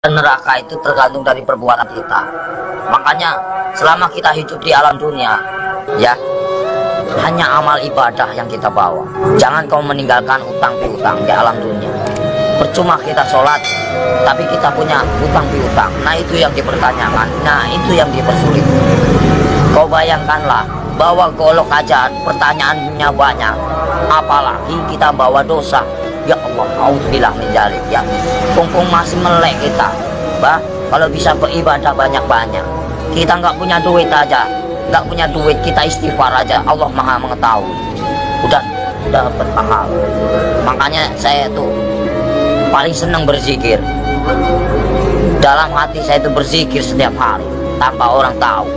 Neraka itu tergantung dari perbuatan kita. Makanya selama kita hidup di alam dunia, ya, hanya amal ibadah yang kita bawa. Jangan kau meninggalkan utang piutang di alam dunia. Percuma kita sholat tapi kita punya utang piutang. Nah, itu yang dipertanyakan. Nah, itu yang dipersulit. Kau bayangkanlah bahwa golok aja pertanyaannya banyak, apalagi kita bawa dosa. Ya Allah, auzubillah min dzalik, ya. Mumpung masih melek kita, bah, kalau bisa beribadah banyak-banyak. Kita nggak punya duit aja, nggak punya duit, kita istighfar aja. Allah Maha mengetahui. Udah dapat pahala. Makanya saya tuh paling senang berzikir. Dalam hati saya itu berzikir setiap hari tanpa orang tahu.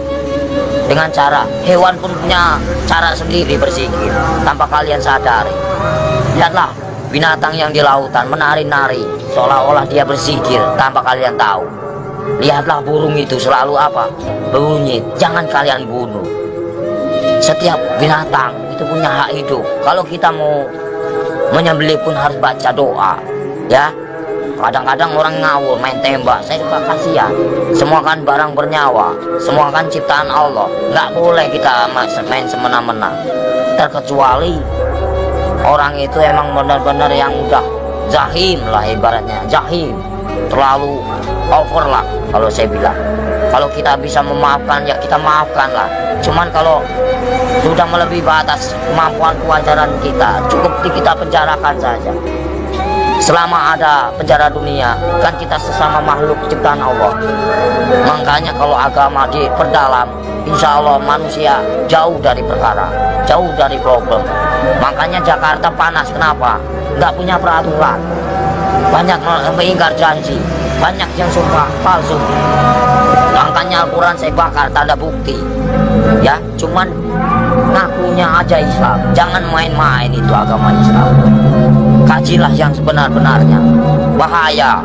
Dengan cara hewan pun punya cara sendiri berzikir tanpa kalian sadari. Lihatlah binatang yang di lautan menari-nari seolah-olah dia berzikir tanpa kalian tahu. Lihatlah burung itu selalu apa? Berbunyi. Jangan kalian bunuh. Setiap binatang itu punya hak hidup. Kalau kita mau menyembelih pun harus baca doa, ya. Kadang-kadang orang ngawur main tembak, saya suka kasihan. Semua kan barang bernyawa, semua kan ciptaan Allah. Nggak boleh kita main semena-mena. Terkecuali orang itu emang benar-benar yang udah jahim lah, ibaratnya jahim, terlalu over lah kalau saya bilang. Kalau kita bisa memaafkan ya kita maafkan lah. Cuman kalau sudah melebihi batas kemampuan kewajaran kita, cukup kita penjarakan saja. Selama ada penjara dunia, kan kita sesama makhluk ciptaan Allah. Makanya kalau agama diperdalam, insya Allah manusia jauh dari perkara, jauh dari problem. Makanya Jakarta panas, kenapa? Nggak punya peraturan, banyak mengingkar janji, banyak yang sumpah palsu. Makanya Al-Quran saya bakar, tanda bukti, ya. Cuman ngakunya aja Islam. Jangan main-main itu agama Islam. Kajilah yang sebenar-benarnya. Bahaya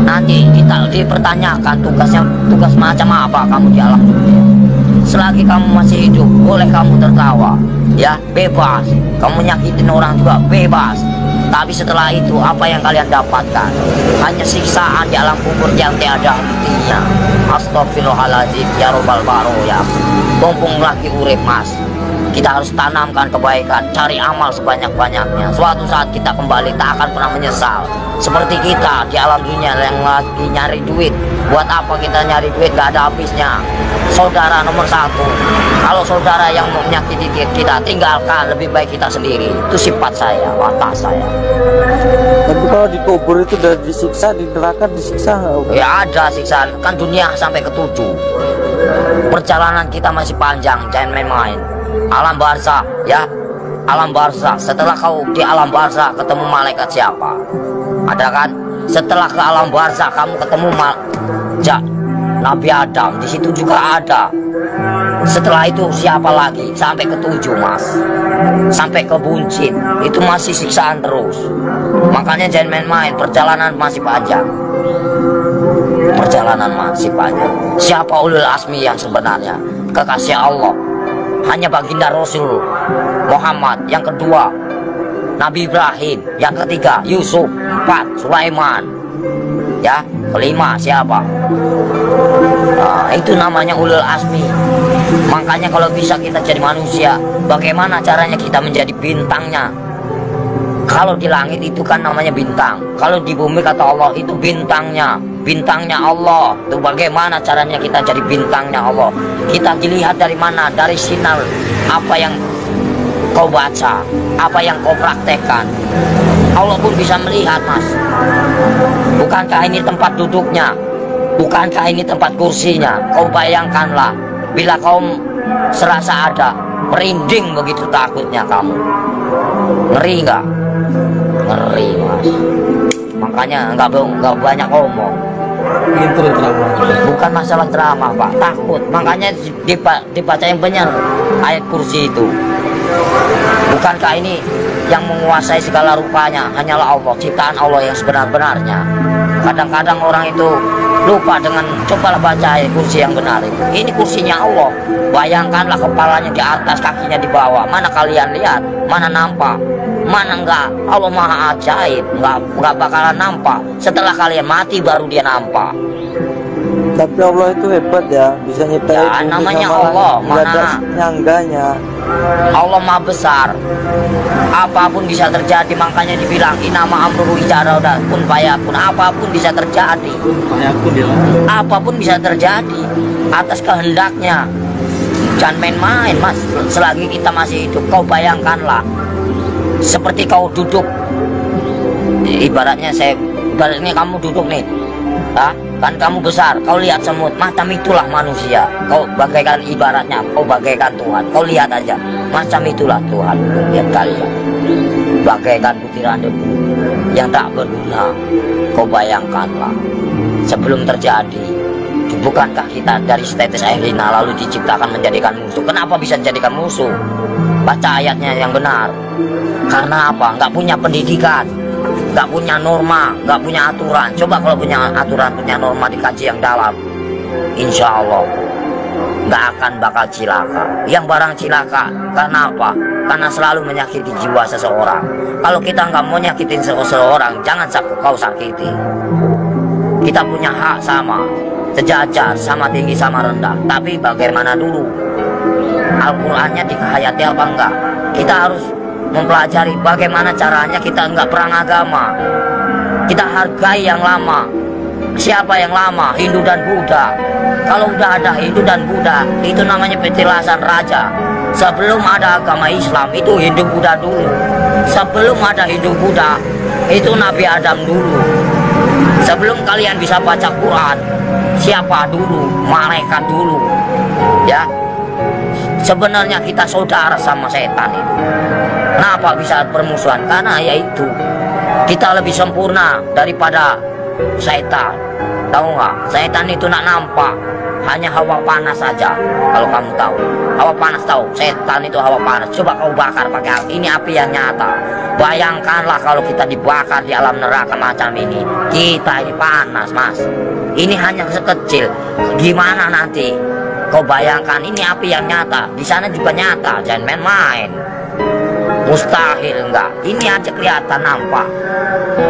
nanti kita dipertanyakan tugas macam apa kamu di alam dunia. Selagi kamu masih hidup, boleh kamu tertawa, ya, bebas. Kamu nyakitin orang juga bebas. Tapi setelah itu apa yang kalian dapatkan? Hanya siksaan di alam kubur yang tiada hentinya. Astagfirullahaladzim, ya robbal baroya. Mumpung lagi urip, mas, kita harus tanamkan kebaikan, cari amal sebanyak-banyaknya. Suatu saat kita kembali tak akan pernah menyesal. Seperti kita di alam dunia yang lagi nyari duit. Buat apa kita nyari duit, gak ada habisnya. Saudara nomor satu, kalau saudara yang menyakiti kita, tinggalkan. Lebih baik kita sendiri. Itu sifat saya, watak saya. Tapi kalau dikubur itu udah disiksa, di neraka disiksa nggak? Ya ada siksaan, kan dunia sampai ke 7. Perjalanan kita masih panjang, jangan main-main. Alam barzah, ya, alam barzah. Setelah kau di alam barzah ketemu malaikat siapa? Ada kan? Setelah ke alam barzah kamu ketemu Nabi Adam, di situ juga ada. Setelah itu siapa lagi? Sampai ke 7, mas, sampai ke buncit. Itu masih siksaan terus. Makanya jangan main-main, perjalanan masih panjang. Perjalanan masih panjang. Siapa ulul asmi yang sebenarnya? Kekasih Allah hanya baginda Rasul Muhammad. Yang kedua Nabi Ibrahim. Yang ketiga Yusuf. 4 Sulaiman. Ya, kelima siapa? Nah, itu namanya ulul asmi. Makanya kalau bisa kita jadi manusia, bagaimana caranya kita menjadi bintangnya? Kalau di langit itu kan namanya bintang, kalau di bumi kata Allah itu bintangnya, bintangnya Allah. Itu bagaimana caranya kita jadi bintangnya Allah? Kita dilihat dari mana? Dari sinar apa yang kau baca, apa yang kau praktekkan. Allah pun bisa melihat, mas. Bukankah ini tempat duduknya? Bukankah ini tempat kursinya? Kau bayangkanlah, bila kau serasa ada merinding begitu takutnya kamu. Ngeri nggak? Ngeri, mas. Makanya nggak banyak ngomong. Bukan masalah drama, pak. Takut. Makanya dibaca yang benar ayat kursi itu. Bukankah ini yang menguasai segala rupanya hanyalah Allah, ciptaan Allah yang sebenar-benarnya. Kadang-kadang orang itu lupa dengan, cobalah baca ayat kursi yang benar itu. Ini kursinya Allah. Bayangkanlah kepalanya di atas, kakinya di bawah. Mana kalian lihat? Mana nampak? Mana enggak? Allah maha ajaib, enggak bakalan nampak. Setelah kalian mati baru dia nampak. Tapi Allah itu hebat ya, bisa nyiptain Ya namanya Allah, mana nyangganya. Allah maha besar. Apapun bisa terjadi, makanya dibilang inama amruhu idza arada kun fayakun. Apapun bisa terjadi. Apapun bisa terjadi atas kehendaknya. Jangan main-main, Mas. Selagi kita masih hidup, kau bayangkanlah seperti kau duduk, ibaratnya kamu duduk nih, kan kamu besar, kau lihat semut, macam itulah manusia. Kau bagaikan, ibaratnya kau bagaikan Tuhan. Kau lihat aja, macam itulah Tuhan. Lihat kalian, bagaikan butiran debu yang tak berguna. Kau bayangkanlah sebelum terjadi. Bukankah kita dari setetes air lina lalu diciptakan menjadikan musuh? Kenapa bisa menjadikan musuh? Baca ayatnya yang benar. Karena apa? Nggak punya pendidikan, nggak punya norma, nggak punya aturan. Coba kalau punya aturan, punya norma, dikaji yang dalam, insya Allah nggak akan bakal cilaka. Yang barang cilaka karena apa? Karena selalu menyakiti jiwa seseorang. Kalau kita nggak mau nyakitin seseorang, jangan kau sakiti. Kita punya hak sama, sejajar, sama tinggi, sama rendah. Tapi bagaimana dulu? Al-Qur'annya dihayati apa enggak? Kita harus mempelajari bagaimana caranya kita enggak perang agama. Kita hargai yang lama. Siapa yang lama? Hindu dan Buddha. Kalau udah ada Hindu dan Buddha, itu namanya petilasan raja. Sebelum ada agama Islam, itu Hindu Buddha dulu. Sebelum ada Hindu Buddha, itu Nabi Adam dulu. Sebelum kalian bisa baca Quran, siapa dulu? Malaikat dulu. Ya, sebenarnya kita saudara sama setan itu. Kenapa bisa permusuhan? Karena yaitu kita lebih sempurna daripada setan. Tahu nggak? Setan itu nak nampak, hanya hawa panas saja. Kalau kamu tahu, hawa panas tahu. Setan itu hawa panas. Coba kau bakar pakai api. Ini api yang nyata. Bayangkanlah kalau kita dibakar di alam neraka macam ini. Kita ini panas, Mas. Ini hanya sekecil. Gimana nanti? Kau bayangkan, ini api yang nyata. Di sana juga nyata. Jangan main-main. Mustahil enggak. Ini aja kelihatan nampak.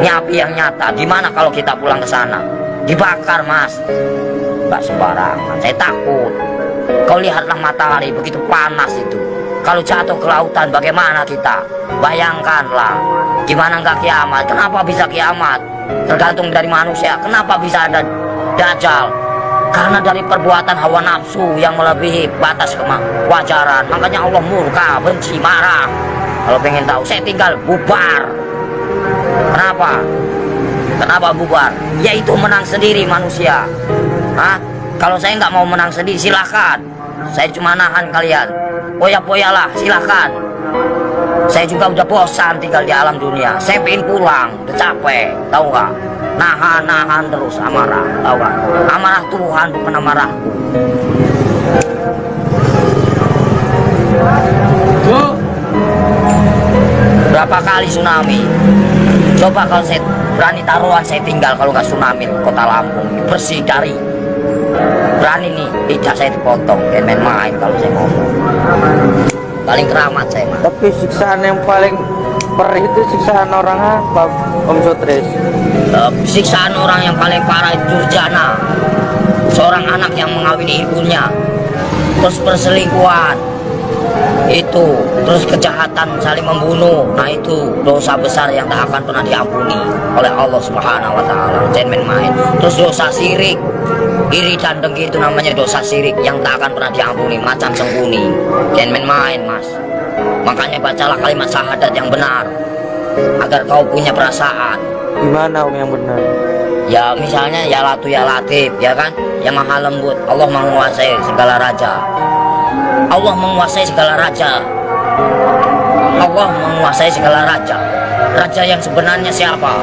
Ini api yang nyata. Gimana kalau kita pulang ke sana? Dibakar, Mas. Enggak sembarangan. Saya takut. Kau lihatlah matahari begitu panas itu. Kalau jatuh ke lautan bagaimana kita? Bayangkanlah. Gimana enggak kiamat? Kenapa bisa kiamat? Tergantung dari manusia. Kenapa bisa ada Dajjal? Karena dari perbuatan hawa nafsu yang melebihi batas kewajaran. Makanya Allah murka, benci, marah. Kalau pengen tahu, saya tinggal bubar. Kenapa? Kenapa bubar? Yaitu menang sendiri manusia. Kalau saya nggak mau menang sendiri, silakan. Saya cuma nahan kalian. Poya-poyalah, silakan. Saya juga udah bosan tinggal di alam dunia. Saya pengen pulang, udah capek. Tahu nggak? Nahan terus amarah. Tahu nggak? Amarah Tuhan bukan amarahku. Berapa kali tsunami? Coba kalau saya berani taruhan, saya tinggal kalau nggak tsunami kota Lampung bersih dari. Berani nih, tidak saya dipotong. Dan main-main kalau saya ngomong. Paling keramat saya, Mas. Tapi siksaan yang paling perih itu siksaan orang apa, Om Sutris? Siksaan orang yang paling parah itu durjana. Seorang anak yang mengawini ibunya, terus perselingkuhan, itu terus kejahatan saling membunuh. Nah itu dosa besar yang tak akan pernah diampuni oleh Allah Subhanahu wa Ta'ala. Jangan main. Terus dosa syirik, iri dan dengki, itu namanya dosa syirik yang tak akan pernah diampuni, macam sembunyi. Jangan main, Mas. Makanya bacalah kalimat syahadat yang benar agar kau punya perasaan. Gimana Om yang benar? Ya misalnya ya Latu ya Latif, ya kan, yang maha lembut. Allah menguasai segala raja. Allah menguasai segala raja. Allah menguasai segala raja. Raja yang sebenarnya siapa?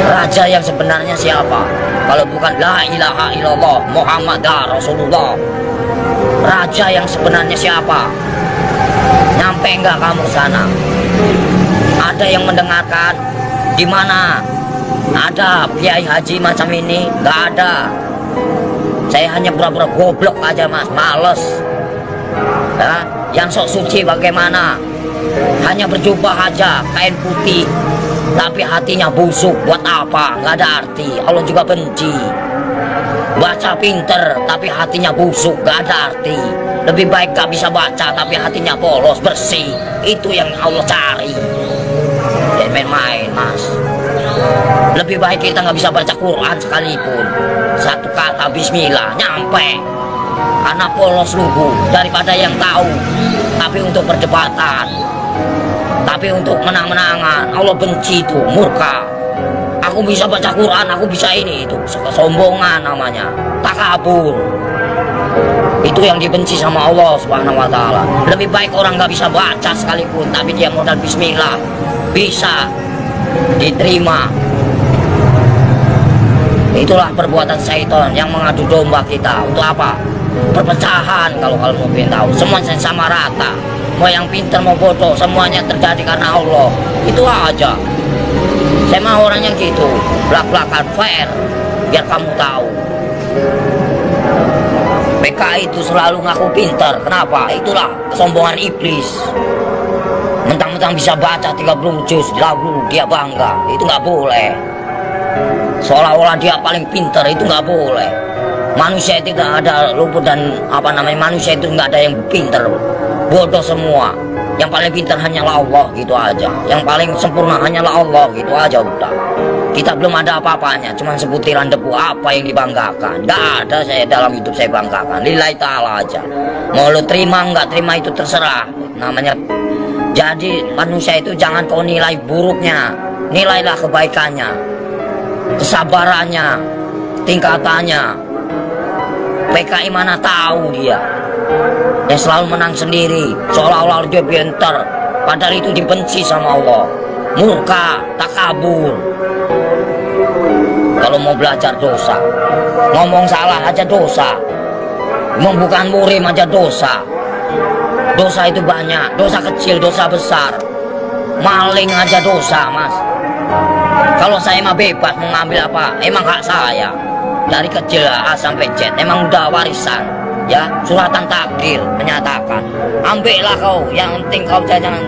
Raja yang sebenarnya siapa? Kalau bukan la ilaha illallah Muhammad Rasulullah. Raja yang sebenarnya siapa? Nyampe enggak kamu sana? Ada yang mendengarkan? Di mana? Ada kiai haji macam ini? Enggak ada. Saya hanya pura-pura goblok aja, Mas, males. Ya, yang sok suci bagaimana? Hanya berjubah aja, kain putih, tapi hatinya busuk. Buat apa? Nggak ada arti. Allah juga benci. Baca pinter, tapi hatinya busuk, nggak ada arti. Lebih baik gak bisa baca, tapi hatinya polos, bersih. Itu yang Allah cari. Jangan main-main, mas. Lebih baik kita nggak bisa baca Quran sekalipun, satu kata Bismillah nyampe, karena polos lugu, daripada yang tahu tapi untuk perdebatan, tapi untuk menang-menangan. Allah benci itu, murka. Aku bisa baca Quran, aku bisa ini, itu kesombongan namanya, takabur. Itu yang dibenci sama Allah Subhanahu wa Ta'ala. Lebih baik orang nggak bisa baca sekalipun, tapi dia modal Bismillah bisa diterima. Itulah perbuatan syaitan yang mengadu domba kita. Untuk apa? Perpecahan. Kalau mau pengen tahu, semuanya sama rata. Mau yang pintar mau bodoh, semuanya terjadi karena Allah. Itu aja. Saya mau orang yang gitu, belak-belakan fair, biar kamu tahu. PKI itu selalu ngaku pintar. Kenapa? Itulah kesombongan iblis. Mentang-mentang bisa baca 30 juz lagu, dia bangga. Itu nggak boleh. Seolah-olah dia paling pintar, itu nggak boleh. Manusia itu nggak ada luput, dan manusia itu nggak ada yang pintar, bodoh semua. Yang paling pintar hanyalah Allah, gitu aja. Yang paling sempurna hanyalah Allah, gitu aja udah. Kita belum ada apa-apanya, cuma sebutiran debu. Apa yang dibanggakan? Nggak ada saya dalam hidup saya banggakan. Lillahi ta'ala aja. Mau lu terima nggak terima itu terserah. Namanya. Jadi manusia itu jangan kau nilai buruknya, nilailah kebaikannya, kesabarannya, tingkatannya. PKI mana tahu dia yang selalu menang sendiri, seolah-olah dia pintar, padahal itu dibenci sama Allah. Murka, takabur. Kalau mau belajar dosa, ngomong salah aja dosa, bukan murim aja dosa. Dosa itu banyak, dosa kecil, dosa besar. Maling aja dosa, mas. Kalau saya mah bebas mengambil apa, emang hak saya. Dari kecil A sampai Z, emang udah warisan. Ya, suratan takdir menyatakan. Ambillah kau, yang penting kau jangan